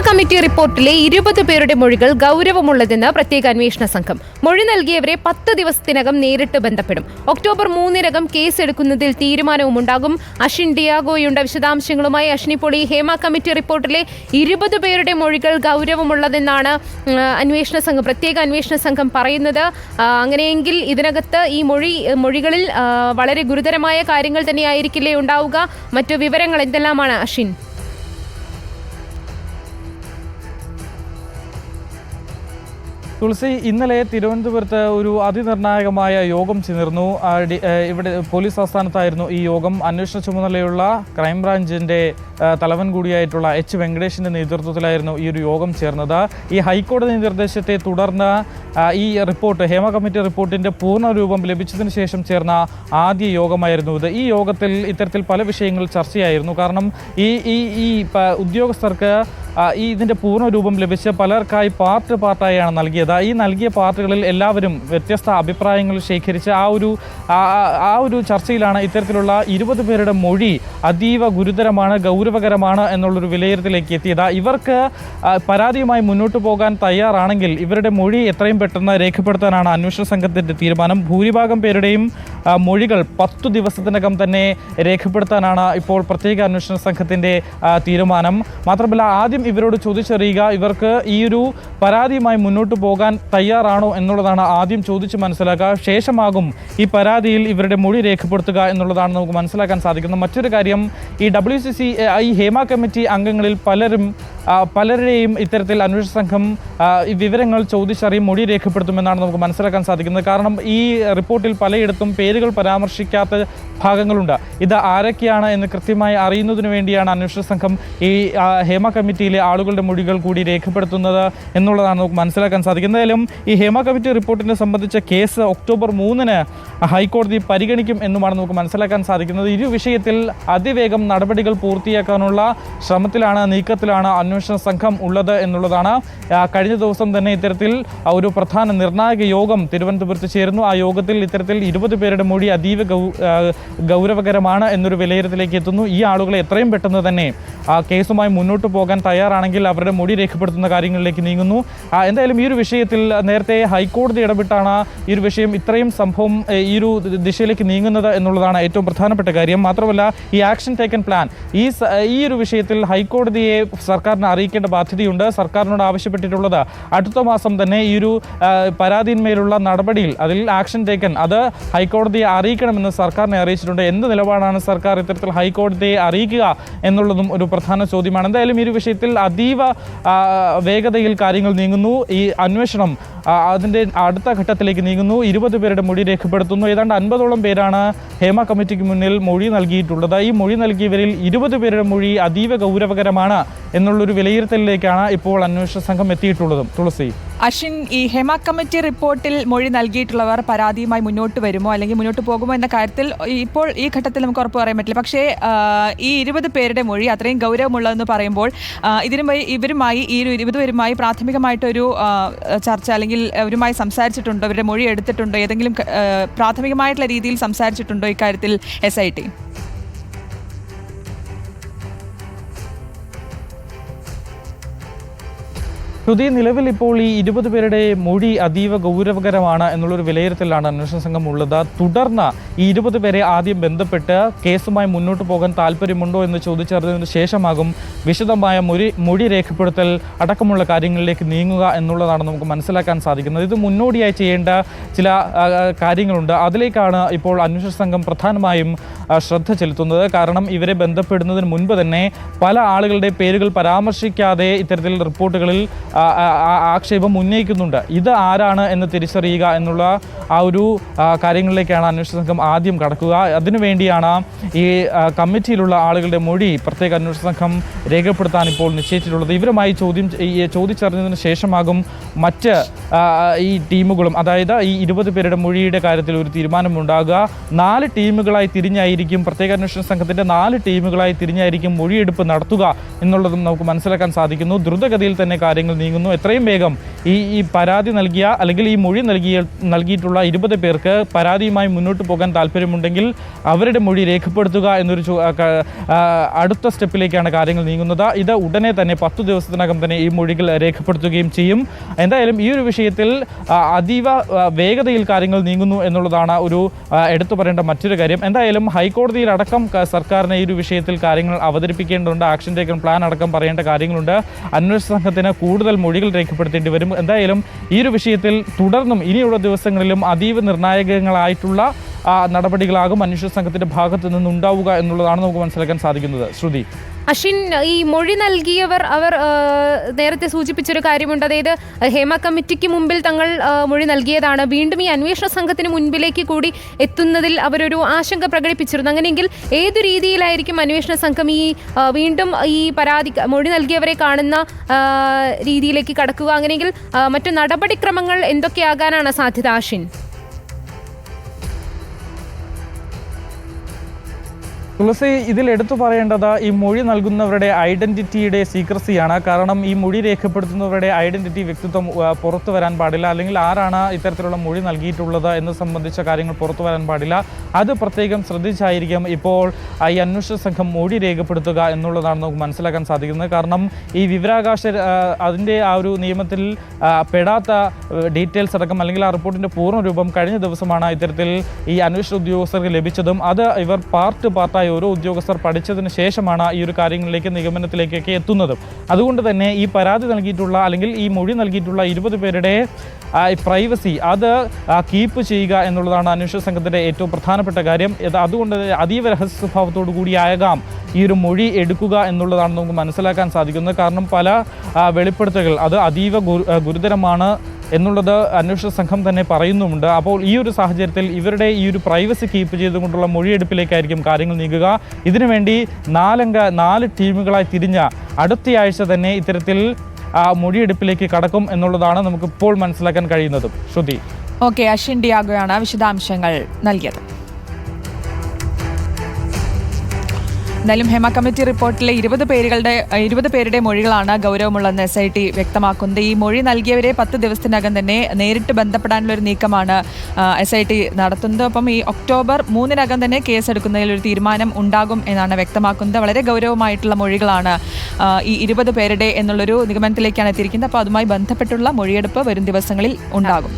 Committee റിപ്പോർട്ടിലെ 20 പേരുടെ മൊഴികൾ ഗൗരവമുള്ളതെന്ന് പ്രത്യേക അന്വേഷണ സംഘം. മൊഴി നൽകിയവരെ 10 ദിവസത്തിനകം നേരിട്ട് ബന്ധപ്പെടും. ഒക്ടോബർ 3-നകം കേസെടുക്കുന്നതിൽ തീരുമാനവുമുണ്ടാകും. അശ്വിൻ ഡിയാഗോയുണ്ട് വിശദാംശങ്ങളുമായി. അശ്വിൻ, ഇപ്പോൾ ഈ ഹേമ കമ്മിറ്റി റിപ്പോർട്ടിലെ 20 പേരുടെ മൊഴികൾ ഗൗരവമുള്ളതെന്നാണ് പ്രത്യേക അന്വേഷണ സംഘം പറയുന്നത്. അങ്ങനെയെങ്കിൽ ഇതിനകത്ത് ഈ മൊഴികളിൽ വളരെ ഗുരുതരമായ കാര്യങ്ങൾ തന്നെയായിരിക്കില്ലേ ഉണ്ടാവുക? മറ്റു വിവരങ്ങൾ എന്തെല്ലാമാണ് അശ്വിൻ? തുളസി, ഇന്നലെ തിരുവനന്തപുരത്ത് ഒരു അതിനിർണായകമായ യോഗം ചേർന്നു. ഇവിടെ പോലീസ് ആസ്ഥാനത്തായിരുന്നു ഈ യോഗം. അന്വേഷണ ചുമതലയുള്ള ക്രൈംബ്രാഞ്ചിൻ്റെ തലവൻ കൂടിയായിട്ടുള്ള എച്ച് വെങ്കടേഷിൻ്റെ നേതൃത്വത്തിലായിരുന്നു ഈ ഒരു യോഗം ചേർന്നത്. ഈ ഹൈക്കോടതി നിർദ്ദേശത്തെ തുടർന്ന് ഈ റിപ്പോർട്ട്, ഹേമ കമ്മിറ്റി റിപ്പോർട്ടിൻ്റെ പൂർണ്ണരൂപം ലഭിച്ചതിന് ശേഷം ചേർന്ന ആദ്യ യോഗമായിരുന്നു ഇത്. ഈ യോഗത്തിൽ ഇത്തരത്തിൽ പല വിഷയങ്ങൾ ചർച്ചയായിരുന്നു. കാരണം ഈ ഉദ്യോഗസ്ഥർക്ക് ഇതിൻ്റെ പൂർണ്ണരൂപം ലഭിച്ച് പലർക്കായി പാർട്ടായാണ് നൽകിയത്. ഈ നൽകിയ പാർട്ടുകളിൽ എല്ലാവരും വ്യത്യസ്ത അഭിപ്രായങ്ങൾ ശേഖരിച്ച് ആ ഒരു ചർച്ചയിലാണ് ഇത്തരത്തിലുള്ള 20 പേരുടെ മൊഴി അതീവ ഗുരുതരമാണ്, ഗൗരവകരമാണ് എന്നുള്ളൊരു വിലയിരുത്തലേക്ക് എത്തിയത്. ഇവർക്ക് പരാതിയുമായി മുന്നോട്ട് പോകാൻ തയ്യാറാണെങ്കിൽ ഇവരുടെ മൊഴി എത്രയും പെട്ടെന്ന് രേഖപ്പെടുത്താനാണ് അന്വേഷണ സംഘത്തിൻ്റെ തീരുമാനം. ഭൂരിഭാഗം പേരുടെയും മൊഴികൾ 10 ദിവസത്തിനകം തന്നെ രേഖപ്പെടുത്താനാണ് ഇപ്പോൾ പ്രത്യേക അന്വേഷണ സംഘത്തിൻ്റെ തീരുമാനം. മാത്രമല്ല, ആദ്യം ഇവരോട് ചോദിച്ചറിയുക, ഇവർക്ക് ഈ ഒരു പരാതിയുമായി മുന്നോട്ട് പോകാൻ തയ്യാറാണോ എന്നുള്ളതാണ് ആദ്യം ചോദിച്ച് മനസ്സിലാക്കുക. ശേഷമാകും ഈ പരാതിയിൽ ഇവരുടെ മൊഴി രേഖപ്പെടുത്തുക എന്നുള്ളതാണ് നമുക്ക് മനസ്സിലാക്കാൻ സാധിക്കുന്നത്. മറ്റൊരു കാര്യം, ഈ WCC ഈ ഹേമ കമ്മിറ്റി അംഗങ്ങളിൽ പലരുടെയും ഇത്തരത്തിൽ അന്വേഷണ സംഘം വിവരങ്ങൾ ചോദിച്ചറിയും മൊഴി രേഖപ്പെടുത്തുമെന്നാണ് നമുക്ക് മനസ്സിലാക്കാൻ സാധിക്കുന്നത്. കാരണം ഈ റിപ്പോർട്ടിൽ പലയിടത്തും പേരുകൾ പരാമർശിക്കാത്ത ഭാഗങ്ങളുണ്ട്. ഇത് ആരൊക്കെയാണ് എന്ന് കൃത്യമായി അറിയുന്നതിന് വേണ്ടിയാണ് അന്വേഷണ സംഘം ഈ ഹേമ കമ്മിറ്റിയിലെ ആളുകളുടെ മൊഴികൾ കൂടി രേഖപ്പെടുത്തുന്നത് എന്നുള്ളതാണ് നമുക്ക് മനസ്സിലാക്കാൻ സാധിക്കുന്നത്. എന്തായാലും ഈ ഹേമ കമ്മിറ്റി റിപ്പോർട്ടിനെ സംബന്ധിച്ച കേസ് ഒക്ടോബർ 3-ന് ഹൈക്കോടതി പരിഗണിക്കും എന്നുമാണ് നമുക്ക് മനസ്സിലാക്കാൻ സാധിക്കുന്നത്. ഈ വിഷയത്തിൽ അതിവേഗം നടപടികൾ പൂർത്തിയാക്കാനുള്ള നീക്കത്തിലാണ് അന്വേഷണ സംഘം ഉള്ളത് എന്നുള്ളതാണ്. കഴിഞ്ഞ ദിവസം തന്നെ ഇത്തരത്തിൽ ഒരു പ്രധാന നിർണായക യോഗം തിരുവനന്തപുരത്ത് ചേർന്നു. ആ യോഗത്തിൽ ഇത്തരത്തിൽ 20 പേരുടെ മൊഴി അതീവ ഗൗരവകരമാണ് എന്നൊരു വിലയിരുത്തലേക്ക് എത്തുന്നു. ഈ ആളുകളെ എത്രയും പെട്ടെന്ന് തന്നെ കേസുമായി മുന്നോട്ട് പോകാൻ തയ്യാറാണെങ്കിൽ അവരുടെ മൊഴി രേഖപ്പെടുത്തുന്ന കാര്യങ്ങളിലേക്ക് നീങ്ങുന്നു. എന്തായാലും ഈ ഒരു വിഷയത്തിൽ നേരത്തെ ഹൈക്കോടതി ഇടപെട്ടാണ് ഈ ഒരു വിഷയം ഇത്രയും സംഭവം ഈ ഒരു ദിശയിലേക്ക് നീങ്ങുന്നത് എന്നുള്ളതാണ് ഏറ്റവും പ്രധാനപ്പെട്ട കാര്യം. മാത്രമല്ല, ഈ ആക്ഷൻ ടേക്കൺ പ്ലാൻ ഈ ഒരു വിഷയത്തിൽ ഹൈക്കോടതിയെ സർക്കാരിന് അറിയിക്കേണ്ട ബാധ്യതയുണ്ട്. സർക്കാരിനോട് ആവശ്യപ്പെട്ടിട്ടുള്ളത് അടുത്ത മാസം തന്നെ ഈ ഒരു പരാതിന്മേലുള്ള നടപടിയിൽ അതിൽ ആക്ഷൻ ടേക്കൺ അത് ഹൈക്കോടതിയെ അറിയിക്കണമെന്ന് സർക്കാരിനെ അറിയിച്ചിട്ടുണ്ട്. എന്ത് നിലപാടാണ് സർക്കാർ ഇത്തരത്തിൽ ഹൈക്കോടതിയെ അറിയിക്കുക എന്നുള്ളതും ഒരു പ്രധാന ചോദ്യമാണ്. എന്തായാലും ഈ ഒരു വിഷയത്തിൽ അതീവ വേഗതയിൽ കാര്യങ്ങൾ നീങ്ങുന്നു. ഈ അന്വേഷണം അതിൻ്റെ അടുത്ത ഘട്ടത്തിലേക്ക് നീങ്ങുന്നു. 20 പേരുടെ മൊഴി രേഖപ്പെടുത്തുന്നു. ഏതാണ്ട് 50ഓളം പേരാണ് ഹേമ കമ്മിറ്റിക്ക് മുന്നിൽ മൊഴി നൽകിയിട്ടുള്ളത്. ഈ മൊഴി നൽകിയവരിൽ 20 പേരുടെ മൊഴി അതീവ ഗൗരവകരമാണ് എന്നുള്ളൊരു വിലയിരുത്തലിലേക്കാണ് ഇപ്പോൾ അന്വേഷണ സംഘം എത്തിയിട്ടുള്ളതും. തുളസി, അശ്വിൻ, ഈ ഹേമ കമ്മിറ്റി റിപ്പോർട്ടിൽ മൊഴി നൽകിയിട്ടുള്ളവർ പരാതിയുമായി മുന്നോട്ട് വരുമോ അല്ലെങ്കിൽ മുന്നോട്ട് പോകുമോ എന്ന കാര്യത്തിൽ ഇപ്പോൾ ഈ ഘട്ടത്തിൽ നമുക്ക് ഉറപ്പ് പറയാൻ പറ്റില്ല. പക്ഷേ ഈ 20 പേരുടെ മൊഴി അത്രയും ഗൗരവമുള്ളതെന്ന് പറയുമ്പോൾ ഇവരുമായി ഈ 20 പേരുമായി പ്രാഥമികമായിട്ടൊരു ചർച്ച അല്ലെങ്കിൽ അവരുമായി സംസാരിച്ചിട്ടുണ്ടോ? ഇവരുടെ മൊഴി എടുത്തിട്ടുണ്ടോ? ഏതെങ്കിലും പ്രാഥമികമായിട്ടുള്ള രീതിയിൽ സംസാരിച്ചിട്ടുണ്ടോ ഇക്കാര്യത്തിൽ SIT? നിലവിൽ ഇപ്പോൾ ഈ 20 പേരുടെ മൊഴി അതീവ ഗൗരവകരമാണ് എന്നുള്ളൊരു വിലയിരുത്തലാണ് അന്വേഷണ സംഘം ഉള്ളത്. തുടർന്ന് ഈ 20 പേരെ ആദ്യം ബന്ധപ്പെട്ട് കേസുമായി മുന്നോട്ട് പോകാൻ താല്പര്യമുണ്ടോ എന്ന് ചോദിച്ചറിഞ്ഞതിന് ശേഷമാകും വിശദമായ മൊഴി രേഖപ്പെടുത്തൽ അടക്കമുള്ള കാര്യങ്ങളിലേക്ക് നീങ്ങുക എന്നുള്ളതാണ് നമുക്ക് മനസ്സിലാക്കാൻ സാധിക്കുന്നത്. ഇത് മുന്നോടിയായി ചെയ്യേണ്ട ചില കാര്യങ്ങളുണ്ട്. അതിലേക്കാണ് ഇപ്പോൾ അന്വേഷണ സംഘം പ്രധാനമായും ശ്രദ്ധ ചെലുത്തുന്നത്. കാരണം ഇവരെ ബന്ധപ്പെടുന്നതിന് മുൻപ് തന്നെ പല ആളുകളുടെ പേരുകൾ പരാമർശിക്കാതെ ഇത്തരത്തിൽ റിപ്പോർട്ടുകളിൽ ആക്ഷേപം ഉന്നയിക്കുന്നുണ്ട്. ഇത് ആരാണ് എന്ന് തിരിച്ചറിയുക എന്നുള്ള ആ ഒരു കാര്യങ്ങളിലേക്കാണ് അന്വേഷണ സംഘം ആദ്യം കടക്കുക. അതിനുവേണ്ടിയാണ് ഈ കമ്മിറ്റിയിലുള്ള ആളുകളുടെ മൊഴി പ്രത്യേക അന്വേഷണ സംഘം രേഖപ്പെടുത്താൻ ഇപ്പോൾ നിശ്ചയിച്ചിട്ടുള്ളത്. ഇവരുമായി ചോദിച്ചറിഞ്ഞതിന് ശേഷമാകും മറ്റ് ഈ ടീമുകളും, അതായത് ഈ 20 പേരുടെ മൊഴിയുടെ കാര്യത്തിൽ ഒരു തീരുമാനമുണ്ടാകുക. 4 ടീമുകളായി തിരിഞ്ഞായിരിക്കും, പ്രത്യേക അന്വേഷണ സംഘത്തിൻ്റെ 4 ടീമുകളായി തിരിഞ്ഞായിരിക്കും മൊഴിയെടുപ്പ് നടത്തുക എന്നുള്ളതും നമുക്ക് മനസ്സിലാക്കാൻ സാധിക്കുന്നു. ദ്രുതഗതിയിൽ തന്നെ കാര്യങ്ങൾ നീങ്ങുന്നു. എത്രയും വേഗം ഈ പരാതി നൽകിയ അല്ലെങ്കിൽ ഈ മൊഴി നൽകിയിട്ടുള്ള 20 പേർക്ക് പരാതിയുമായി മുന്നോട്ട് പോകാൻ താല്പര്യമുണ്ടെങ്കിൽ അവരുടെ മൊഴി രേഖപ്പെടുത്തുക എന്നൊരു അടുത്ത സ്റ്റെപ്പിലേക്കാണ് കാര്യങ്ങൾ നീങ്ങുന്നത്. ഇത് ഉടനെ തന്നെ 10 ദിവസത്തിനകം തന്നെ ഈ മൊഴികൾ രേഖപ്പെടുത്തുകയും ചെയ്യും. എന്തായാലും ഈ ഒരു വിഷയത്തിൽ അതീവ വേഗതയിൽ കാര്യങ്ങൾ നീങ്ങുന്നു എന്നുള്ളതാണ് ഒരു എടുത്തു പറയേണ്ട മറ്റൊരു കാര്യം. എന്തായാലും ഹൈക്കോടതിയിലടക്കം സർക്കാരിന് ഈ ഒരു വിഷയത്തിൽ കാര്യങ്ങൾ അവതരിപ്പിക്കേണ്ടതുണ്ട്. ആക്ഷൻ ടേക്കൺ പ്ലാൻ അടക്കം പറയേണ്ട കാര്യങ്ങളുണ്ട്. അന്വേഷണ സംഘത്തിന് കൂടുതൽ മൊഴികൾ രേഖപ്പെടുത്തേണ്ടി വരും. എന്തായാലും ഈ ഒരു വിഷയത്തിൽ തുടർന്നും ഇനിയുള്ള ദിവസങ്ങളിലും അതീവ നിർണായകങ്ങളായിട്ടുള്ള നടപടികളാകും അന്വേഷണ സംഘത്തിന്റെ ഭാഗത്തു നിന്നുണ്ടാവുക എന്നുള്ളതാണ് നമുക്ക് മനസ്സിലാക്കാൻ സാധിക്കുന്നത്. ശ്രുതി, അശ്വിൻ, ഈ മൊഴി നൽകിയവർ അവർ നേരത്തെ സൂചിപ്പിച്ചൊരു കാര്യമുണ്ട്. അതായത് ഹേമ കമ്മിറ്റിക്ക് മുമ്പിൽ തങ്ങൾ മൊഴി നൽകിയതാണ്. വീണ്ടും ഈ അന്വേഷണ സംഘത്തിന് മുൻപിലേക്ക് കൂടി എത്തുന്നതിൽ അവരൊരു ആശങ്ക പ്രകടിപ്പിച്ചിരുന്നു. അങ്ങനെയെങ്കിൽ ഏതു രീതിയിലായിരിക്കും അന്വേഷണ സംഘം വീണ്ടും ഈ മൊഴി നൽകിയവരെ കാണുന്ന രീതിയിലേക്ക് കടക്കുക? അങ്ങനെയെങ്കിൽ മറ്റു നടപടിക്രമങ്ങൾ എന്തൊക്കെയാകാനാണ് സാധ്യത, അശ്വിൻ? തുളസി, ഇതിൽ എടുത്തു പറയേണ്ടത് ഈ മൊഴി നൽകുന്നവരുടെ ഐഡന്റിറ്റിയുടെ സീക്രസിയാണ്. കാരണം ഈ മൊഴി രേഖപ്പെടുത്തുന്നവരുടെ ഐഡന്റിറ്റി, വ്യക്തിത്വം പുറത്തു വരാൻ പാടില്ല. അല്ലെങ്കിൽ ആരാണ് ഇത്തരത്തിലുള്ള മൊഴി നൽകിയിട്ടുള്ളത് എന്ന് സംബന്ധിച്ച കാര്യങ്ങൾ പുറത്തു വരാൻ പാടില്ല. അത് പ്രത്യേകം ശ്രദ്ധിച്ചായിരിക്കും ഇപ്പോൾ ഈ അന്വേഷണ സംഘം മൊഴി രേഖപ്പെടുത്തുക എന്നുള്ളതാണ് നമുക്ക് മനസ്സിലാക്കാൻ സാധിക്കുന്നത്. കാരണം ഈ വിവരാവകാശ അതിൻ്റെ ആ ഒരു നിയമത്തിൽ പെടാത്ത ഡീറ്റെയിൽസ് അടക്കം അല്ലെങ്കിൽ ആ റിപ്പോർട്ടിൻ്റെ പൂർണ്ണ രൂപം കഴിഞ്ഞ ദിവസമാണ് ഇത്തരത്തിൽ ഈ അന്വേഷണ ഉദ്യോഗസ്ഥർക്ക് ലഭിച്ചതും. അത് ഇവർ പാർട്ടായി ഓരോ ഉദ്യോഗസ്ഥർ പഠിച്ചതിന് ശേഷമാണ് ഈ ഒരു കാര്യങ്ങളിലേക്ക് നിഗമനത്തിലേക്കൊക്കെ എത്തുന്നത്. അതുകൊണ്ട് തന്നെ ഈ പരാതി നൽകിയിട്ടുള്ള അല്ലെങ്കിൽ ഈ മൊഴി നൽകിയിട്ടുള്ള 20 പേരുടെ പ്രൈവസി അത് കീപ്പ് ചെയ്യുക എന്നുള്ളതാണ് അന്വേഷണ സംഘത്തിൻ്റെ ഏറ്റവും പ്രധാനപ്പെട്ട കാര്യം. അതുകൊണ്ട് അതീവ രഹസ്യ സ്വഭാവത്തോടു കൂടിയാകാം ഈ ഒരു മൊഴി എടുക്കുക എന്നുള്ളതാണ് നമുക്ക് മനസ്സിലാക്കാൻ സാധിക്കുന്നത്. കാരണം പല വെളിപ്പെടുത്തലുകൾ അത് അതീവ ഗുരുതരമാണ് എന്നുള്ളത് അന്വേഷണ സംഘം തന്നെ പറയുന്നുമുണ്ട്. അപ്പോൾ ഈ ഒരു സാഹചര്യത്തിൽ ഇവരുടെ ഈ ഒരു പ്രൈവസി കീപ്പ് ചെയ്തുകൊണ്ടുള്ള മൊഴിയെടുപ്പിലേക്കായിരിക്കും കാര്യങ്ങൾ നീങ്ങുക. ഇതിനുവേണ്ടി 4 ടീമുകളായി തിരിഞ്ഞ അടുത്തയാഴ്ച തന്നെ ഇത്തരത്തിൽ മൊഴിയെടുപ്പിലേക്ക് കടക്കും എന്നുള്ളതാണ് നമുക്കിപ്പോൾ മനസ്സിലാക്കാൻ കഴിയുന്നതും. ശ്രുതി. ഓക്കെ, അശ്വിൻ ഡിയാഗോയാണ് വിശദാംശങ്ങൾ നൽകിയത്. എന്തായാലും ഹേമ കമ്മിറ്റി റിപ്പോർട്ടിലെ 20 പേരുടെ മൊഴികളാണ് ഗൗരവമുള്ളതെന്ന് SIT വ്യക്തമാക്കുന്നത്. ഈ മൊഴി നൽകിയവരെ 10 ദിവസത്തിനകം തന്നെ നേരിട്ട് ബന്ധപ്പെടാനുള്ള ഒരു നീക്കമാണ് SIT നടത്തുന്നത്. അപ്പം ഈ ഒക്ടോബർ 3-നകം തന്നെ കേസെടുക്കുന്നതിൽ ഒരു തീരുമാനം ഉണ്ടാകും എന്നാണ് വ്യക്തമാക്കുന്നത്. വളരെ ഗൗരവമായിട്ടുള്ള മൊഴികളാണ് ഈ 20 പേരുടെ എന്നുള്ളൊരു നിഗമനത്തിലേക്കാണ് എത്തിയിരിക്കുന്നത്. അപ്പോൾ അതുമായി ബന്ധപ്പെട്ടുള്ള മൊഴിയെടുപ്പ് വരും ദിവസങ്ങളിൽ ഉണ്ടാകും.